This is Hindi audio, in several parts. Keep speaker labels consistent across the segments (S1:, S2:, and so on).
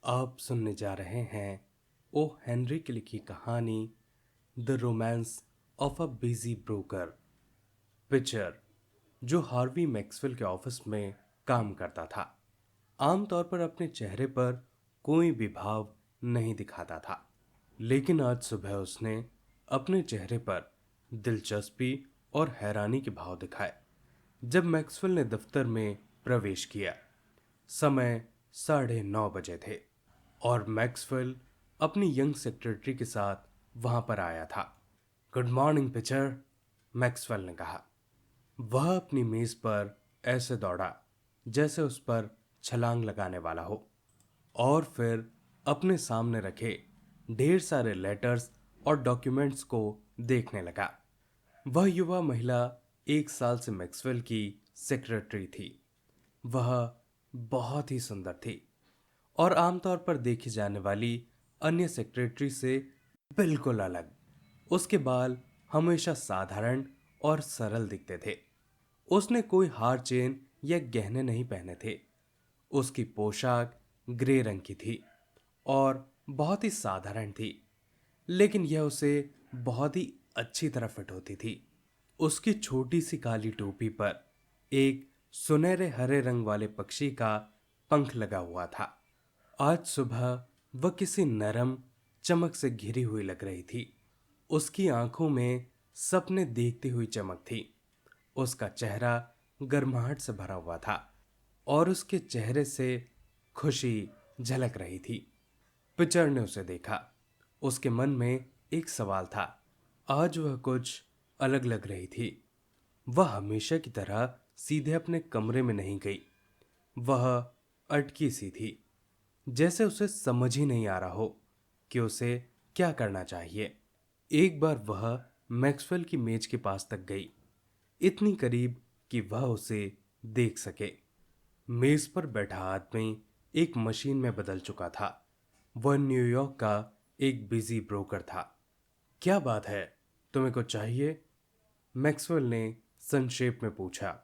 S1: आप सुनने जा रहे हैं ओ हेनरी की लिखी कहानी the romance of a busy broker. Pitcher, जो हार्वी मैक्सवेल के ऑफिस में काम करता था, आमतौर पर अपने चेहरे पर कोई भी भाव नहीं दिखाता था। लेकिन आज सुबह उसने अपने चेहरे पर दिलचस्पी और हैरानी के भाव दिखाए जब मैक्सवेल ने दफ्तर में प्रवेश किया। समय 9:30 बजे थे और मैक्सवेल अपनी यंग सेक्रेटरी के साथ वहां पर आया था। गुड मॉर्निंग पिचर, मैक्सवेल ने कहा। वह अपनी मेज पर ऐसे दौड़ा जैसे उस पर छलांग लगाने वाला हो और फिर अपने सामने रखे ढेर सारे लेटर्स और डॉक्यूमेंट्स को देखने लगा। वह युवा महिला 1 साल से मैक्सवेल की सेक्रेटरी थी। वह बहुत ही सुंदर थी और आमतौर पर देखी जाने वाली अन्य सेक्रेटरी से बिल्कुल अलग। उसके बाल हमेशा साधारण और सरल दिखते थे। उसने कोई हार चेन या गहने नहीं पहने थे। उसकी पोशाक ग्रे रंग की थी और बहुत ही साधारण थी, लेकिन यह उसे बहुत ही अच्छी तरह फिट होती थी। उसकी छोटी सी काली टोपी पर एक सुनहरे हरे रंग वाले पक्षी का पंख लगा हुआ था। आज सुबह वह किसी नरम चमक से घिरी हुई लग रही थी। उसकी आंखों में सपने देखती हुई चमक थी। उसका चेहरा गर्माहट से भरा हुआ था और उसके चेहरे से खुशी झलक रही थी। पिचर ने उसे देखा। उसके मन में एक सवाल था। आज वह कुछ अलग लग रही थी। वह हमेशा की तरह सीधे अपने कमरे में नहीं गई। वह अटकी सी थी, जैसे उसे समझ ही नहीं आ रहा हो कि उसे क्या करना चाहिए। एक बार वह मैक्सवेल की मेज के पास तक गई, इतनी करीब कि वह उसे देख सके। मेज पर बैठा आदमी एक मशीन में बदल चुका था। वह न्यूयॉर्क का एक बिजी ब्रोकर था। क्या बात है, तुम्हें कुछ चाहिए? मैक्सवेल ने संक्षेप में पूछा।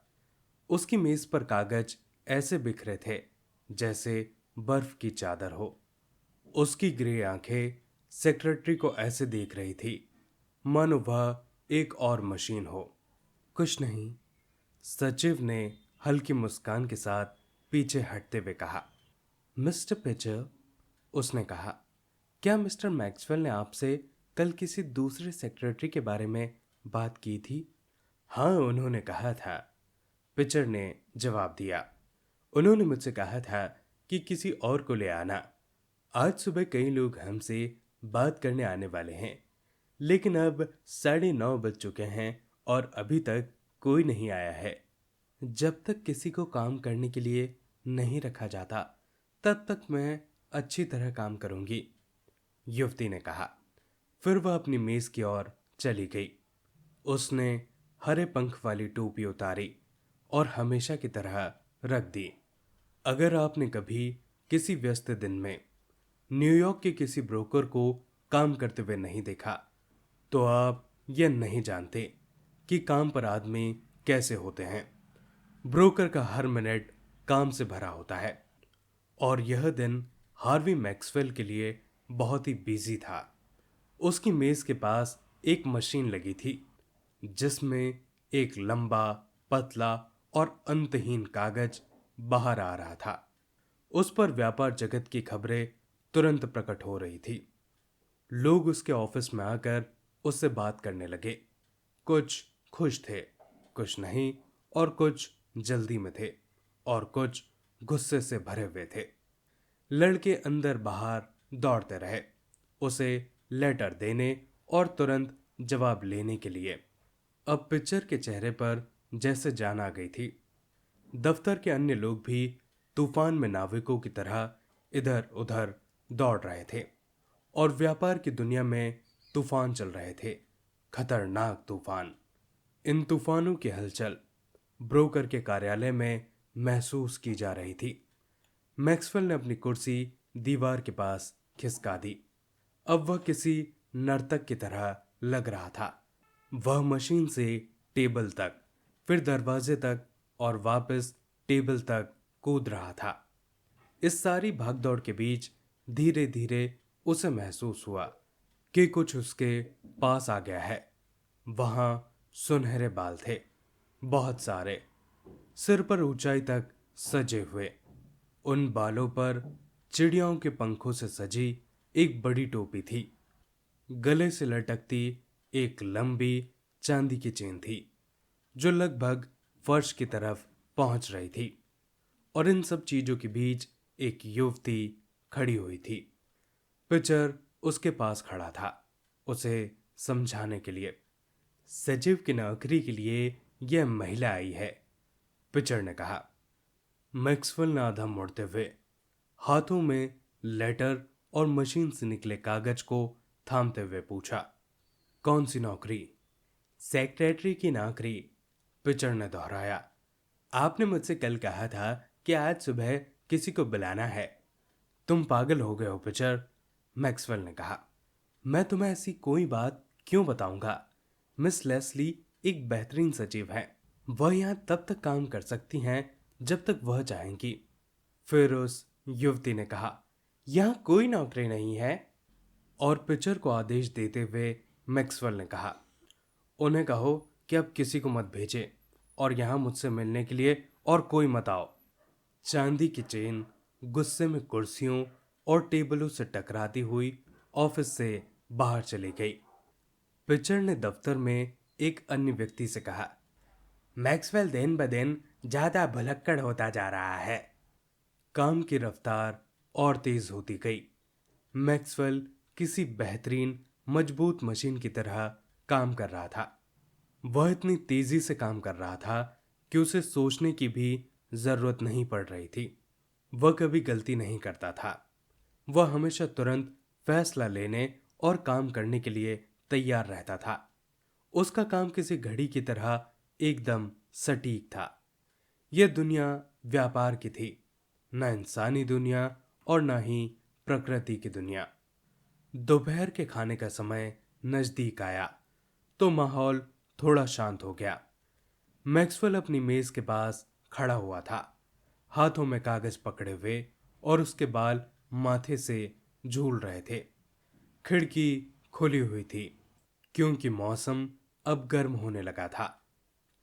S1: उसकी मेज पर कागज ऐसे बिखरे थे जैसे बर्फ की चादर हो। उसकी ग्रे आंखें सेक्रेटरी को ऐसे देख रही थी मानो वह एक और मशीन हो। कुछ नहीं, सचिव ने हल्की मुस्कान के साथ पीछे हटते हुए कहा। मिस्टर पिचर, उसने कहा, क्या मिस्टर मैक्सवेल ने आपसे कल किसी दूसरे सेक्रेटरी के बारे में बात की थी? हाँ, उन्होंने कहा था, पिचर ने जवाब दिया। उन्होंने मुझसे कहा था कि किसी और को ले आना। आज सुबह कई लोग हमसे बात करने आने वाले हैं, लेकिन अब 9:30 बज चुके हैं और अभी तक कोई नहीं आया है। जब तक किसी को काम करने के लिए नहीं रखा जाता, तब तक मैं अच्छी तरह काम करूंगी, युवती ने कहा। फिर वह अपनी मेज की ओर चली गई। उसने हरे पंख वाली टोपी उतारी और हमेशा की तरह रख दी। अगर आपने कभी किसी व्यस्त दिन में न्यूयॉर्क के किसी ब्रोकर को काम करते हुए नहीं देखा, तो आप यह नहीं जानते कि काम पर आदमी कैसे होते हैं। ब्रोकर का हर मिनट काम से भरा होता है और यह दिन हार्वी मैक्सवेल के लिए बहुत ही बिजी था। उसकी मेज के पास एक मशीन लगी थी जिसमें एक लंबा, पतला और अंतहीन कागज बाहर आ रहा था। उस पर व्यापार जगत की खबरें तुरंत प्रकट हो रही थी। लोग उसके ऑफिस में आकर उससे बात करने लगे। कुछ खुश थे, कुछ नहीं, और कुछ जल्दी में थे और कुछ गुस्से से भरे हुए थे। लड़के अंदर बाहर दौड़ते रहे, उसे लेटर देने और तुरंत जवाब लेने के लिए। अब पिक्चर के चेहरे पर जैसे जान आ गई थी। दफ्तर के अन्य लोग भी तूफान में नाविकों की तरह इधर उधर दौड़ रहे थे और व्यापार की दुनिया में तूफान चल रहे थे, खतरनाक तूफान। इन तूफानों की हलचल ब्रोकर के कार्यालय में महसूस की जा रही थी। मैक्सवेल ने अपनी कुर्सी दीवार के पास खिसका दी। अब वह किसी नर्तक की तरह लग रहा था। वह मशीन से टेबल तक, फिर दरवाजे तक और वापस टेबल तक कूद रहा था। इस सारी भागदौड़ के बीच धीरे धीरे उसे महसूस हुआ कि कुछ उसके पास आ गया है। वहां सुनहरे बाल थे, बहुत सारे, सिर पर ऊंचाई तक सजे हुए। उन बालों पर चिड़ियाओं के पंखों से सजी एक बड़ी टोपी थी। गले से लटकती एक लंबी चांदी की चेन थी जो लगभग फर्श की तरफ पहुंच रही थी। और इन सब चीजों के बीच एक युवती खड़ी हुई थी। पिचर उसके पास खड़ा था, उसे समझाने के लिए। सचिव की नौकरी के लिए यह महिला आई है, पिचर ने कहा। मैक्सवेल ने आधा मुड़ते हुए हाथों में लेटर और मशीन से निकले कागज को थामते हुए पूछा, कौन सी नौकरी? सेक्रेटरी की नौकरी, पिचर ने दोहराया। आपने मुझसे कल कहा था कि आज सुबह किसी को बुलाना है। तुम पागल हो गए हो पिचर, मैक्सवेल ने कहा। मैं तुम्हें ऐसी कोई बात क्यों बताऊंगा? मिस लेस्ली एक बेहतरीन सचिव हैं। वह यहां तब तक काम कर सकती हैं जब तक वह चाहेंगी। फिर उस युवती ने कहा, यहां कोई नौकरी नहीं है। और पिचर को आदेश देते हुए मैक्सवेल ने कहा, उन्हें कहो कि अब किसी को मत भेजे और यहां मुझसे मिलने के लिए और कोई मत आओ। चांदी की चेन गुस्से में कुर्सियों और टेबलों से टकराती हुई ऑफिस से बाहर चली गई। पिचर ने दफ्तर में एक अन्य व्यक्ति से कहा, मैक्सवेल दिन ब दिन ज्यादा भुलक्कड़ होता जा रहा है। काम की रफ्तार और तेज होती गई। मैक्सवेल किसी बेहतरीन मजबूत मशीन की तरह काम कर रहा था। वह इतनी तेजी से काम कर रहा था कि उसे सोचने की भी जरूरत नहीं पड़ रही थी। वह कभी गलती नहीं करता था। वह हमेशा तुरंत फैसला लेने और काम करने के लिए तैयार रहता था। उसका काम किसी घड़ी की तरह एकदम सटीक था। यह दुनिया व्यापार की थी, न इंसानी दुनिया और न ही प्रकृति की दुनिया। दोपहर के खाने का समय नजदीक आया तो माहौल थोड़ा शांत हो गया। मैक्सवेल अपनी मेज के पास खड़ा हुआ था, हाथों में कागज पकड़े हुए, और उसके बाल माथे से झूल रहे थे। खिड़की खुली हुई थी क्योंकि मौसम अब गर्म होने लगा था।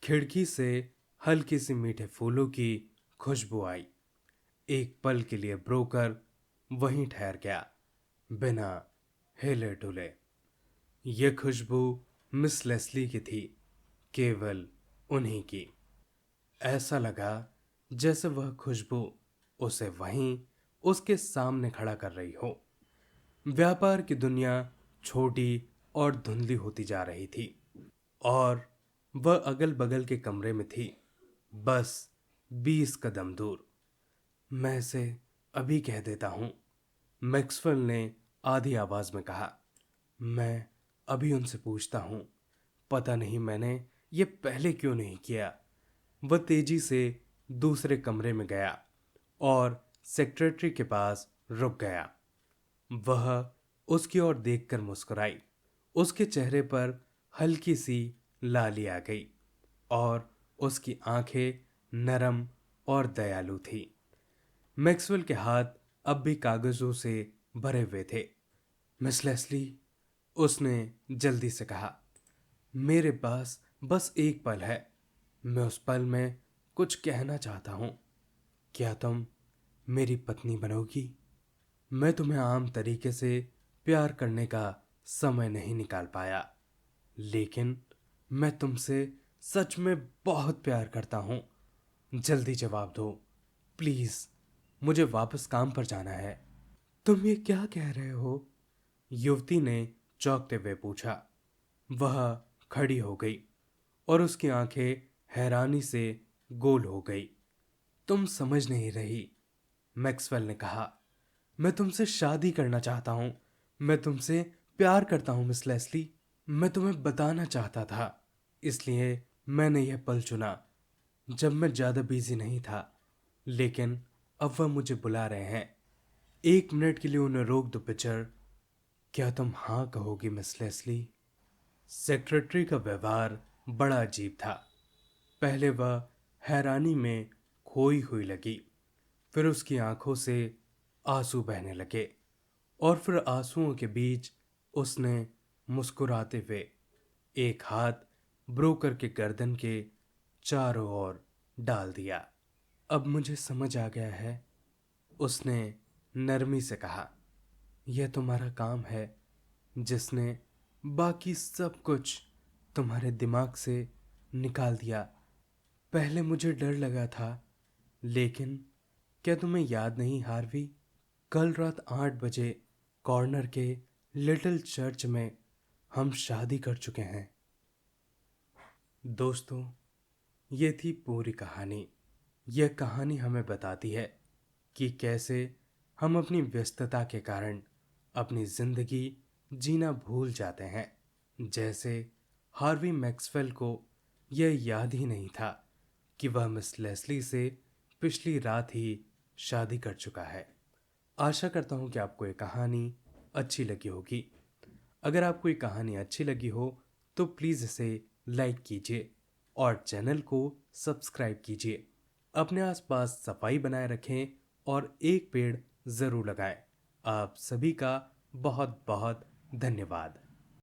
S1: खिड़की से हल्की सी मीठे फूलों की खुशबू आई। एक पल के लिए ब्रोकर वहीं ठहर गया, बिना हिले डुले। यह खुशबू मिस लेस्ली की थी, केवल उन्हीं की। ऐसा लगा जैसे वह खुशबू उसे वहीं उसके सामने खड़ा कर रही हो। व्यापार की दुनिया छोटी और धुंधली होती जा रही थी और वह अगल बगल के कमरे में थी, बस 20 कदम दूर। मैं इसे अभी कह देता हूं, मैक्सवेल ने आधी आवाज में कहा। मैं अभी उनसे पूछता हूं। पता नहीं मैंने ये पहले क्यों नहीं किया। वह तेजी से दूसरे कमरे में गया और सेक्रेटरी के पास रुक गया। वह उसकी ओर देखकर मुस्कुराई। उसके चेहरे पर हल्की सी लाली आ गई और उसकी आंखें नरम और दयालु थी। मैक्सवेल के हाथ अब भी कागजों से भरे हुए थे। मिस लेस्ली, उसने जल्दी से कहा, मेरे पास बस एक पल है। मैं उस पल में कुछ कहना चाहता हूं। क्या तुम मेरी पत्नी बनोगी? मैं तुम्हें आम तरीके से प्यार करने का समय नहीं निकाल पाया, लेकिन मैं तुमसे सच में बहुत प्यार करता हूं। जल्दी जवाब दो, प्लीज। मुझे वापस काम पर जाना है। तुम ये क्या कह रहे हो? युवती ने चौंकते हुए पूछा। वह खड़ी हो गई और उसकी आंखें हैरानी से गोल हो गई। तुम समझ नहीं रही, मैक्सवेल ने कहा। मैं तुमसे शादी करना चाहता हूं। मैं तुमसे प्यार करता हूं मिस लेस्ली। मैं तुम्हें बताना चाहता था, इसलिए मैंने यह पल चुना जब मैं ज्यादा बिजी नहीं था। लेकिन अब वह मुझे बुला रहे हैं। 1 मिनट के लिए उन्हें रोक दो पिचर। क्या तुम हाँ कहोगी मिस लेस्ली? सेक्रेटरी का व्यवहार बड़ा अजीब था। पहले वह हैरानी में खोई हुई लगी, फिर उसकी आंखों से आंसू बहने लगे। और फिर आंसुओं के बीच उसने मुस्कुराते हुए एक हाथ ब्रोकर के गर्दन के चारों ओर डाल दिया। अब मुझे समझ आ गया है, उसने नरमी से कहा। यह तुम्हारा काम है जिसने बाकी सब कुछ तुम्हारे दिमाग से निकाल दिया। पहले मुझे डर लगा था, लेकिन क्या तुम्हें याद नहीं हार्वी, कल रात 8 बजे कॉर्नर के लिटिल चर्च में हम शादी कर चुके हैं। दोस्तों, ये थी पूरी कहानी। यह कहानी हमें बताती है कि कैसे हम अपनी व्यस्तता के कारण अपनी जिंदगी जीना भूल जाते हैं। जैसे हार्वी मैक्सवेल को यह याद ही नहीं था कि वह मिस लेस्ली से पिछली रात ही शादी कर चुका है। आशा करता हूँ कि आपको ये कहानी अच्छी लगी होगी। अगर आपको ये कहानी अच्छी लगी हो तो प्लीज़ इसे लाइक कीजिए और चैनल को सब्सक्राइब कीजिए। अपने आसपास सफाई बनाए रखें और एक पेड़ ज़रूर लगाएं। आप सभी का बहुत बहुत धन्यवाद।